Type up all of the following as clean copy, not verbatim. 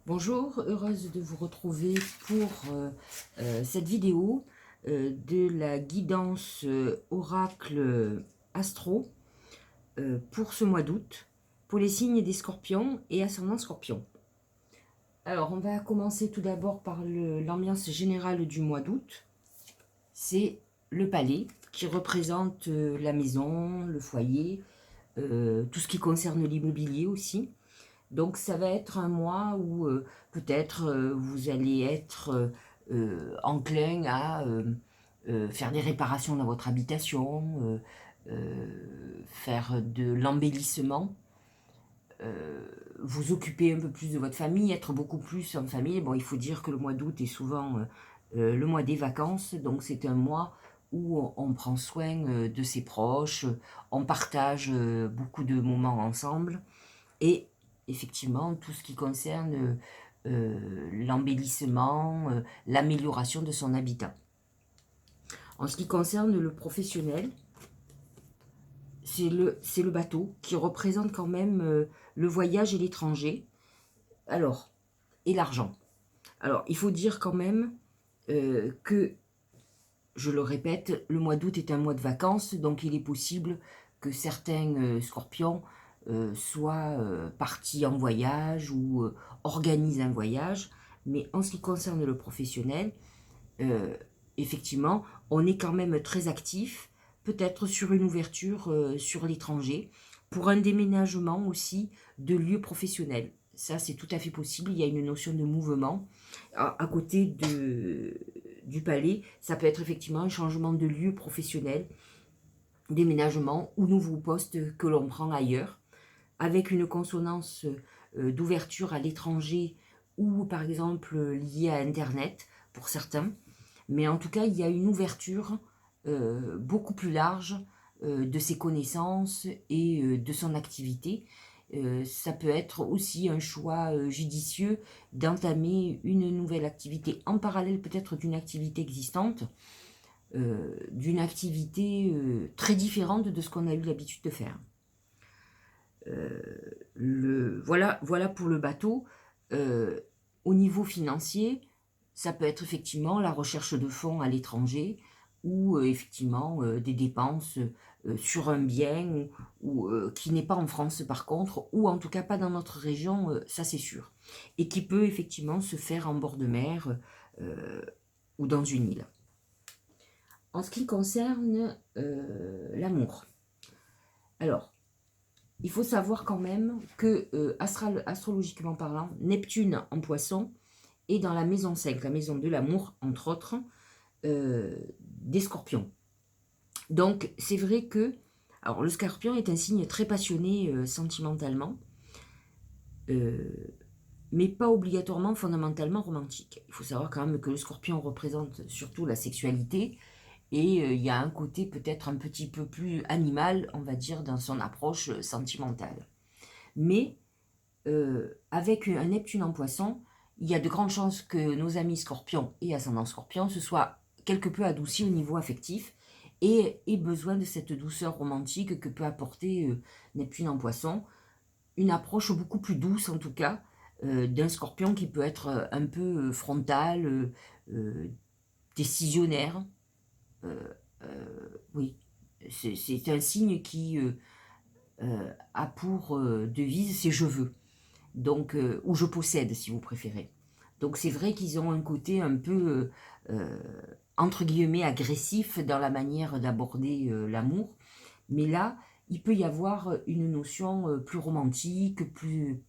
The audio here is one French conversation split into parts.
Bonjour, heureuse de vous retrouver pour cette vidéo de la guidance oracle astro pour ce mois d'août, pour les signes des scorpions et ascendant scorpion. Alors, on va commencer tout d'abord par l'ambiance générale du mois d'août. C'est le palais qui représente la maison, le foyer, tout ce qui concerne l'immobilier aussi. Donc ça va être un mois où peut-être vous allez être enclin à faire des réparations dans votre habitation, faire de l'embellissement, vous occuper un peu plus de votre famille, être beaucoup plus en famille. Bon, il faut dire que le mois d'août est souvent le mois des vacances, donc c'est un mois où on prend soin de ses proches, on partage beaucoup de moments ensemble, et effectivement tout ce qui concerne l'embellissement, l'amélioration de son habitat. En ce qui concerne le professionnel, c'est le bateau qui représente quand même le voyage et l'étranger. Alors, et l'argent. Alors, il faut dire quand même que, je le répète, le mois d'août est un mois de vacances, donc il est possible que certains scorpions soient partis en voyage ou organisent un voyage. Mais en ce qui concerne le professionnel, effectivement, on est quand même très actif, peut-être sur une ouverture sur l'étranger, pour un déménagement aussi de lieu professionnel. Ça, c'est tout à fait possible. Il y a une notion de mouvement. À côté du palais, ça peut être effectivement un changement de lieu professionnel, déménagement ou nouveau poste que l'on prend ailleurs, avec une consonance d'ouverture à l'étranger ou par exemple liée à Internet pour certains. Mais en tout cas, il y a une ouverture beaucoup plus large de ses connaissances et de son activité. Ça peut être aussi un choix judicieux d'entamer une nouvelle activité en parallèle peut-être d'une activité existante, d'une activité très différente de ce qu'on a eu l'habitude de faire. Voilà pour le bateau. Au niveau financier, ça peut être effectivement la recherche de fonds à l'étranger ou effectivement des dépenses sur un bien ou qui n'est pas en France par contre, ou en tout cas pas dans notre région, ça c'est sûr. Et qui peut effectivement se faire en bord de mer ou dans une île. En ce qui concerne l'amour, alors, il faut savoir quand même que, astrologiquement parlant, Neptune en poisson est dans la maison 5, la maison de l'amour, entre autres, des scorpions. Donc, c'est vrai que, alors le scorpion est un signe très passionné sentimentalement, mais pas obligatoirement fondamentalement romantique. Il faut savoir quand même que le scorpion représente surtout la sexualité, et il y a un côté peut-être un petit peu plus animal, on va dire, dans son approche sentimentale. Mais avec un Neptune en poisson, il y a de grandes chances que nos amis scorpions et ascendants scorpions se soient quelque peu adoucis au niveau affectif et aient besoin de cette douceur romantique que peut apporter Neptune en poisson. Une approche beaucoup plus douce en tout cas d'un scorpion qui peut être un peu frontal, décisionnaire. Oui, c'est un signe qui a pour devise c'est je veux. Donc, ou je possède si vous préférez. Donc c'est vrai qu'ils ont un côté un peu, entre guillemets, agressif dans la manière d'aborder l'amour. Mais là, il peut y avoir une notion plus romantique, plus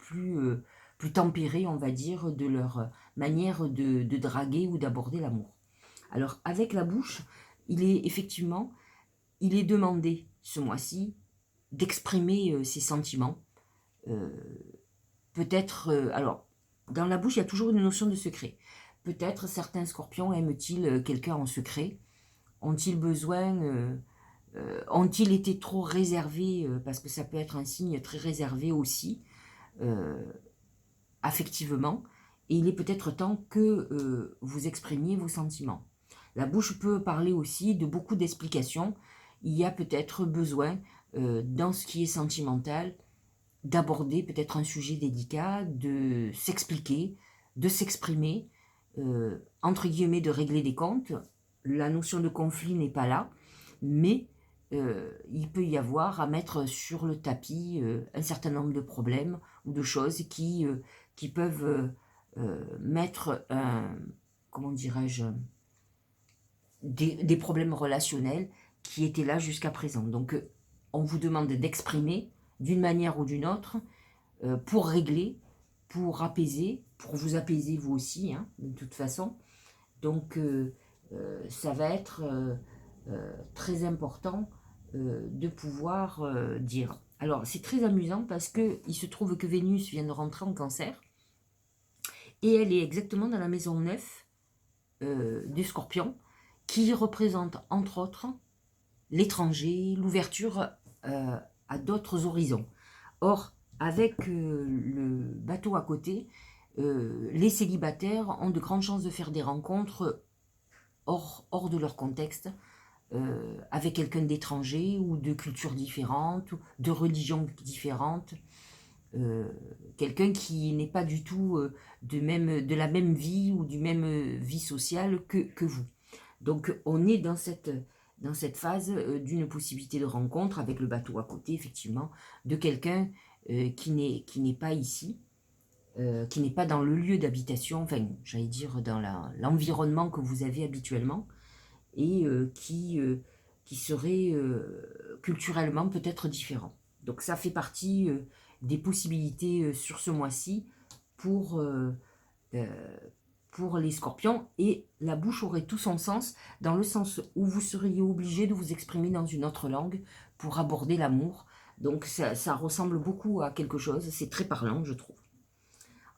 tempérée, on va dire, de leur manière de draguer ou d'aborder l'amour. Alors, avec la bouche, effectivement, il est demandé ce mois-ci d'exprimer ses sentiments. Peut-être, alors, dans la bouche, il y a toujours une notion de secret. Peut-être certains scorpions aiment-ils quelqu'un en secret? Ont-ils besoin, ont-ils été trop réservés, parce que ça peut être un signe très réservé aussi, euh, affectivement, et il est peut-être temps que vous exprimiez vos sentiments. La bouche peut parler aussi de beaucoup d'explications. Il y a peut-être besoin, dans ce qui est sentimental, d'aborder peut-être un sujet délicat, de s'expliquer, de s'exprimer, entre guillemets, de régler des comptes. La notion de conflit n'est pas là, mais il peut y avoir à mettre sur le tapis un certain nombre de problèmes ou de choses qui peuvent mettre comment dirais-je, des problèmes relationnels qui étaient là jusqu'à présent. Donc on vous demande d'exprimer d'une manière ou d'une autre pour régler, pour apaiser, pour vous apaiser vous aussi, hein, de toute façon. Donc ça va être très important de pouvoir dire. Alors c'est très amusant parce que il se trouve que Vénus vient de rentrer en Cancer et elle est exactement dans la maison 9 du Scorpion, qui représente entre autres l'étranger, l'ouverture à d'autres horizons. Or, avec le bateau à côté, les célibataires ont de grandes chances de faire des rencontres hors de leur contexte, avec quelqu'un d'étranger ou de culture différente, ou de religion différente, quelqu'un qui n'est pas du tout de la même vie ou du même vie sociale que vous. Donc on est dans cette phase d'une possibilité de rencontre avec le bateau à côté, effectivement, de quelqu'un qui n'est pas ici, qui n'est pas dans le lieu d'habitation, enfin, j'allais dire dans l'environnement que vous avez habituellement, et qui serait culturellement peut-être différent. Donc ça fait partie des possibilités sur ce mois-ci pour, pour les scorpions, et la bouche aurait tout son sens dans le sens où vous seriez obligé de vous exprimer dans une autre langue pour aborder l'amour. Donc ça ressemble beaucoup à quelque chose, c'est très parlant je trouve.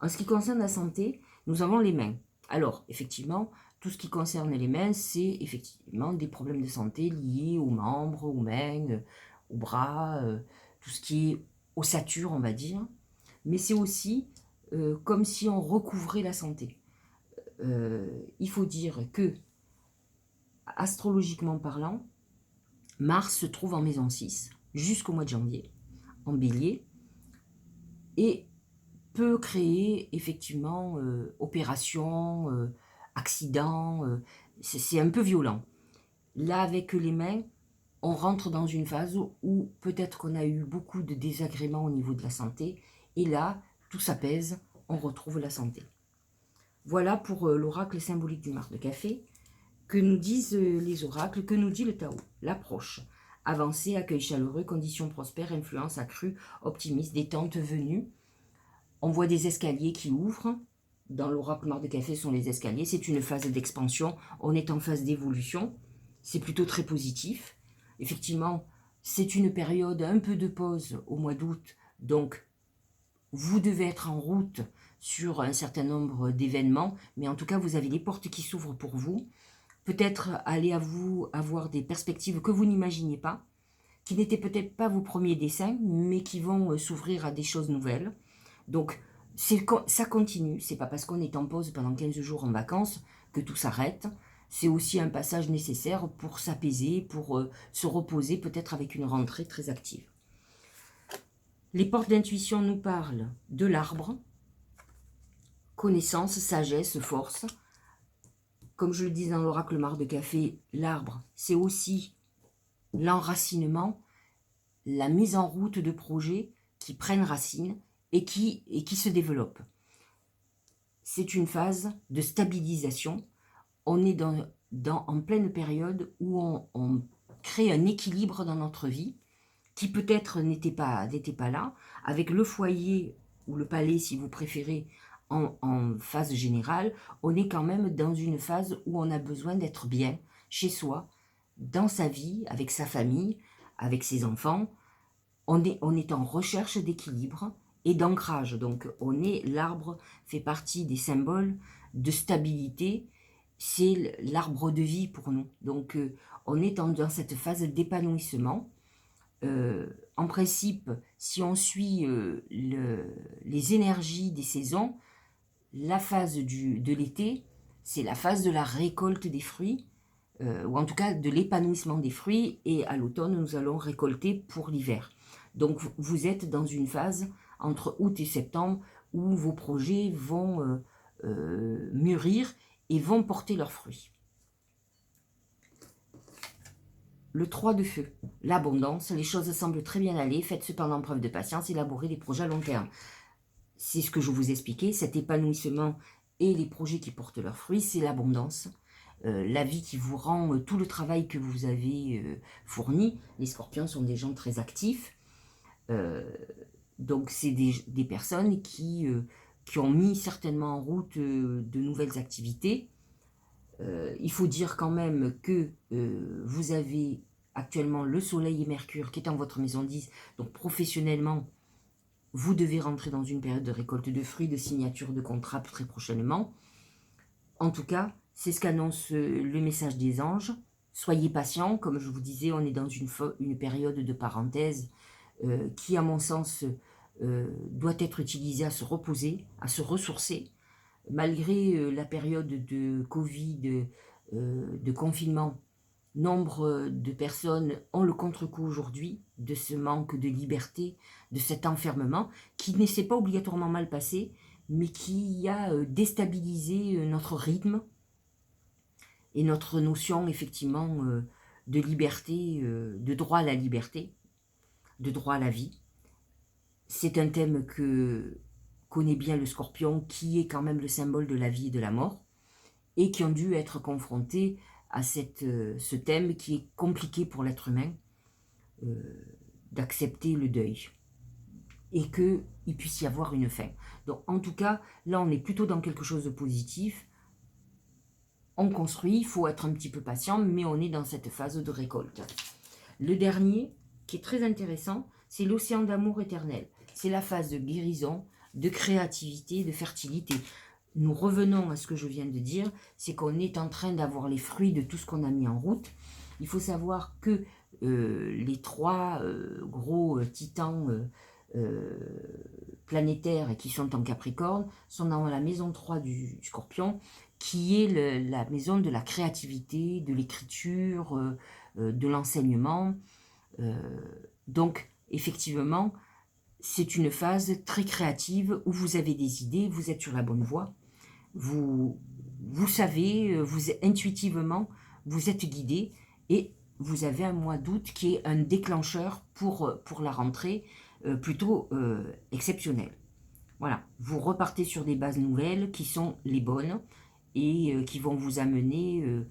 En ce qui concerne la santé, nous avons les mains. Alors effectivement, tout ce qui concerne les mains, c'est effectivement des problèmes de santé liés aux membres, aux mains, aux bras, tout ce qui est ossature on va dire. Mais c'est aussi comme si on recouvrait la santé. Il faut dire que, astrologiquement parlant, Mars se trouve en maison 6 jusqu'au mois de janvier, en bélier, et peut créer effectivement opérations, accidents, c'est un peu violent. Là, avec les mains, on rentre dans une phase où peut-être qu'on a eu beaucoup de désagréments au niveau de la santé, et là, tout s'apaise, on retrouve la santé. Voilà pour l'oracle symbolique du Mar de Café. Que nous disent les oracles? Que nous dit le Tao? L'approche. Avancée, accueil chaleureux, conditions prospères, influence accrue, optimiste, détente venue. On voit des escaliers qui ouvrent. Dans l'oracle Mar de Café, ce sont les escaliers. C'est une phase d'expansion. On est en phase d'évolution. C'est plutôt très positif. Effectivement, c'est une période un peu de pause au mois d'août. Donc, vous devez être en route sur un certain nombre d'événements. Mais en tout cas, vous avez les portes qui s'ouvrent pour vous. Peut-être aller à vous avoir des perspectives que vous n'imaginiez pas, qui n'étaient peut-être pas vos premiers dessins, mais qui vont s'ouvrir à des choses nouvelles. Donc, ça continue. C'est pas parce qu'on est en pause pendant 15 jours en vacances que tout s'arrête. C'est aussi un passage nécessaire pour s'apaiser, pour se reposer, peut-être avec une rentrée très active. Les portes d'intuition nous parlent de l'arbre, connaissance, sagesse, force. Comme je le dis dans l'oracle Mar de Café, l'arbre, c'est aussi l'enracinement, la mise en route de projets qui prennent racine et qui se développent. C'est une phase de stabilisation. On est en pleine période où on crée un équilibre dans notre vie qui peut-être n'était pas là, avec le foyer ou le palais si vous préférez, en phase générale, on est quand même dans une phase où on a besoin d'être bien chez soi, dans sa vie, avec sa famille, avec ses enfants. On est en recherche d'équilibre et d'ancrage. Donc l'arbre fait partie des symboles de stabilité, c'est l'arbre de vie pour nous. Donc on est dans cette phase d'épanouissement. En principe, si on suit les énergies des saisons, la phase de l'été, c'est la phase de la récolte des fruits, ou en tout cas de l'épanouissement des fruits, et à l'automne, nous allons récolter pour l'hiver. Donc vous êtes dans une phase entre août et septembre où vos projets vont mûrir et vont porter leurs fruits. Le 3 de feu, l'abondance, les choses semblent très bien aller, faites cependant preuve de patience, élaborez des projets à long terme. C'est ce que je vous expliquais, cet épanouissement et les projets qui portent leurs fruits, c'est l'abondance. La vie qui vous rend tout le travail que vous avez fourni. Les scorpions sont des gens très actifs. Donc c'est des personnes qui ont mis certainement en route de nouvelles activités. Il faut dire quand même que vous avez actuellement le Soleil et Mercure qui est en votre maison 10. Donc professionnellement, vous devez rentrer dans une période de récolte de fruits, de signature de contrats très prochainement. En tout cas, c'est ce qu'annonce le message des anges. Soyez patients, comme je vous disais, on est dans une période de parenthèse qui, à mon sens, doit être utilisée à se reposer, à se ressourcer. Malgré la période de Covid, de confinement, nombre de personnes ont le contre-coup aujourd'hui de ce manque de liberté, de cet enfermement, qui ne s'est pas obligatoirement mal passé, mais qui a déstabilisé notre rythme et notre notion effectivement de liberté, de droit à la liberté, de droit à la vie. C'est un thème que connaît bien le Scorpion, qui est quand même le symbole de la vie et de la mort, et qui ont dû être confrontés à ce thème qui est compliqué pour l'être humain, d'accepter le deuil, et qu'il puisse y avoir une fin. Donc en tout cas, là on est plutôt dans quelque chose de positif. On construit, il faut être un petit peu patient, mais on est dans cette phase de récolte. Le dernier, qui est très intéressant, c'est l'océan d'amour éternel. C'est la phase de guérison, de créativité, de fertilité. Nous revenons à ce que je viens de dire, c'est qu'on est en train d'avoir les fruits de tout ce qu'on a mis en route. Il faut savoir que les trois gros titans planétaires qui sont en Capricorne sont dans la maison 3 du Scorpion, qui est la maison de la créativité, de l'écriture, de l'enseignement. Donc, effectivement, c'est une phase très créative où vous avez des idées, vous êtes sur la bonne voie. Vous savez, intuitivement, vous êtes guidé et vous avez un mois d'août qui est un déclencheur pour la rentrée plutôt exceptionnel. Voilà, vous repartez sur des bases nouvelles qui sont les bonnes et qui vont vous amener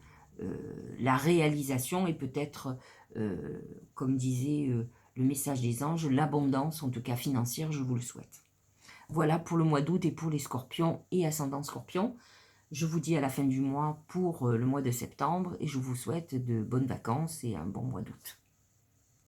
la réalisation et peut-être, comme disait le message des anges, l'abondance, en tout cas financière, je vous le souhaite. Voilà pour le mois d'août et pour les scorpions et ascendants scorpions. Je vous dis à la fin du mois pour le mois de septembre et je vous souhaite de bonnes vacances et un bon mois d'août.